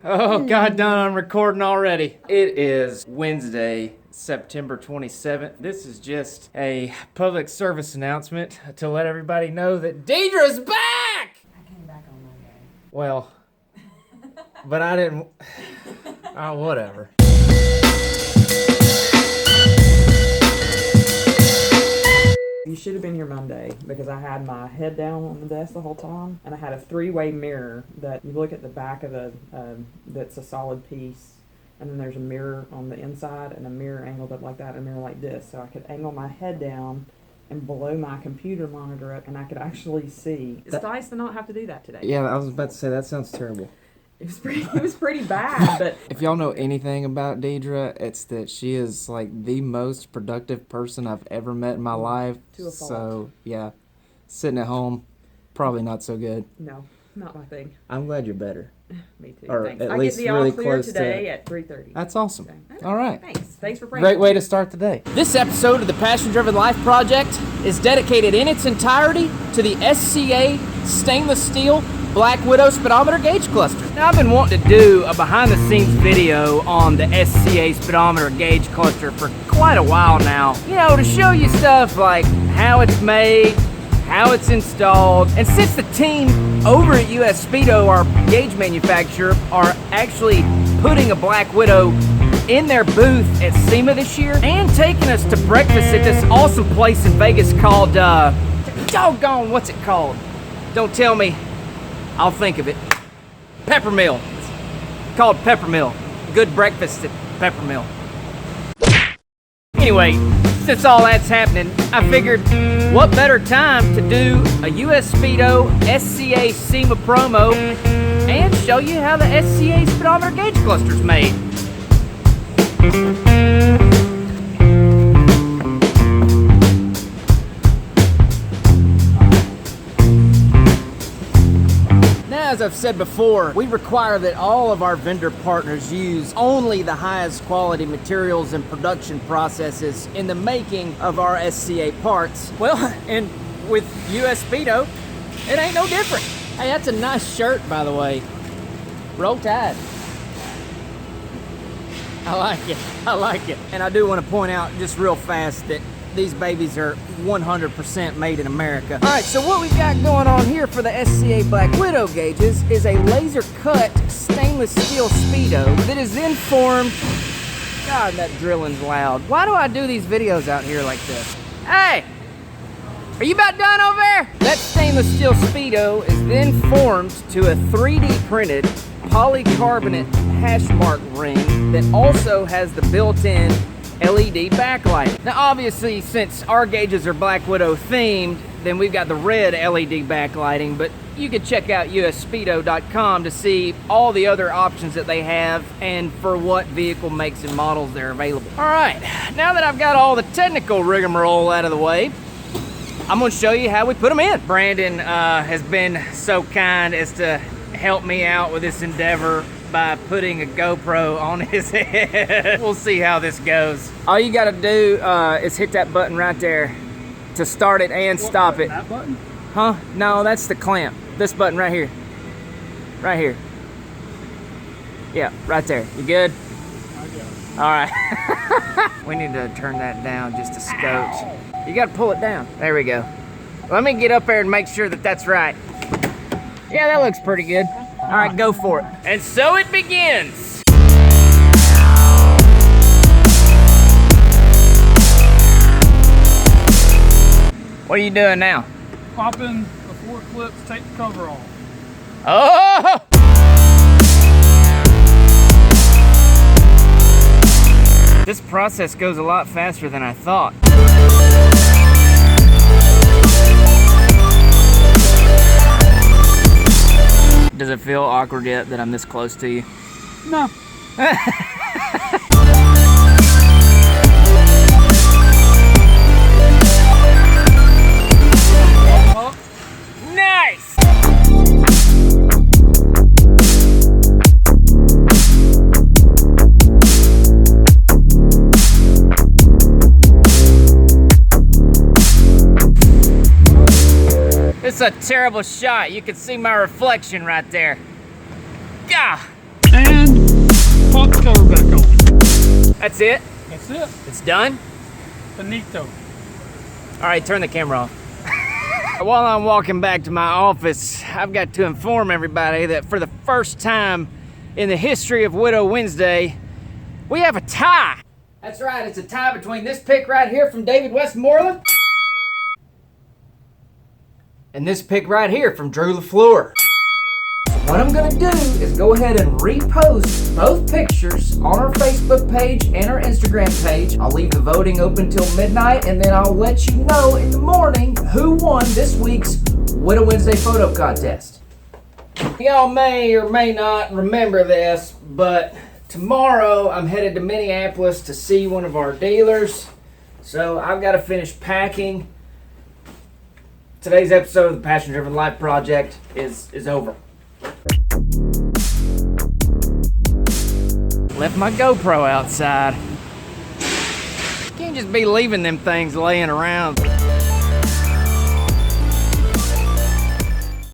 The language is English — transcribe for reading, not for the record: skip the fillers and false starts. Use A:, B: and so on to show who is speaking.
A: Oh, God done, I'm recording already. It is Wednesday, September 27th. This is just a public service announcement to let everybody know that Deidre's back!
B: I came back on Monday.
A: Well, but I didn't, oh, whatever.
B: You should have been here Monday because I had my head down on the desk the whole time, and I had a three-way mirror that you look at the back of the that's a solid piece, and then there's a mirror on the inside and a mirror angled up like that, and a mirror like this, so I could angle my head down and below my computer monitor up, and I could actually see. It's nice to not have to do that today.
A: Yeah, I was about to say, that sounds terrible.
B: It was pretty bad, but
A: if y'all know anything about Deidre, it's that she is like the most productive person I've ever met in my life.
B: To a fault.
A: So yeah, sitting at home, probably not so good.
B: no, not my thing.
A: I'm glad you're better.
B: Me too.
A: Or
B: Thanks.
A: at
B: I
A: least
B: get the
A: really
B: all clear
A: close
B: today
A: to-
B: at 3:30.
A: That's awesome.
B: Okay.
A: All right.
B: Thanks for praying.
A: Great way to start the day. This episode of the Passion Driven Life Project is dedicated in its entirety to the SCA stainless steel Black Widow speedometer gauge cluster. Now, I've been wanting to do a behind the scenes video on the SCA speedometer gauge cluster for quite a while now. You know, to show you stuff like how it's made, how it's installed. And since the team over at US Speedo, our gauge manufacturer, are actually putting a Black Widow in their booth at SEMA this year and taking us to breakfast at this awesome place in Vegas called, doggone, what's it called? Don't tell me. I'll think of it. Peppermill. It's called Peppermill. Good breakfast at Peppermill. Anyway, since all that's happening, I figured what better time to do a US Speedo SCA SEMA promo and show you how the SCA speedometer gauge cluster's made. As I've said before, we require that all of our vendor partners use only the highest quality materials and production processes in the making of our SCA parts. Well, and with US Speedo, it ain't no different. Hey, that's a nice shirt, by the way. Roll Tide. I like it. I like it. And I do want to point out just real fast that these babies are 100% made in America. All right, so what we've got going on here for the SCA Black Widow gauges is a laser cut stainless steel Speedo that is then formed. God, that drilling's loud. Why do I do these videos out here like this? Hey, are you about done over there? That stainless steel Speedo is then formed to a 3D printed polycarbonate hash mark ring that also has the built-in LED backlight. Now obviously, since our gauges are Black Widow themed, then we've got the red LED backlighting, but you can check out usspeedo.com to see all the other options that they have and for what vehicle makes and models they're available. All right, now that I've got all the technical rigmarole out of the way, I'm gonna show you how we put them in. Brandon has been so kind as to help me out with this endeavor by putting a GoPro on his head. We'll see how this goes. All you gotta do is hit that button right there to start it and stop it.
C: That button?
A: Huh? No, that's the clamp. This button right here. Right here. Yeah, right there. You good?
C: I guess.
A: All right. We need to turn that down just a scotch. You gotta pull it down. There we go. Let me get up there and make sure that that's right. Yeah, that looks pretty good. All right, go for it. And so it begins. What are you doing now?
C: Popping the 4 clips, take the cover off.
A: Oh! This process goes a lot faster than I thought. Does it feel awkward yet that I'm this close to you?
C: No.
A: Nice! It's a terrible shot. You can see my reflection right there. Gah! That's it?
C: That's it.
A: It's done?
C: Finito.
A: All right, turn the camera off. While I'm walking back to my office, I've got to inform everybody that for the first time in the history of Widow Wednesday, we have a tie. That's right, it's a tie between this pick right here from David Westmoreland and this pick right here from Drew LaFleur. What I'm gonna do is go ahead and repost both pictures on our Facebook page and our Instagram page. I'll leave the voting open till midnight, and then I'll let you know in the morning who won this week's Widow Wednesday photo contest. Y'all may or may not remember this, but tomorrow I'm headed to Minneapolis to see one of our dealers. So I've got to finish packing. Today's episode of the Passion Driven Life Project is over. Left my GoPro outside. Can't just be leaving them things laying around.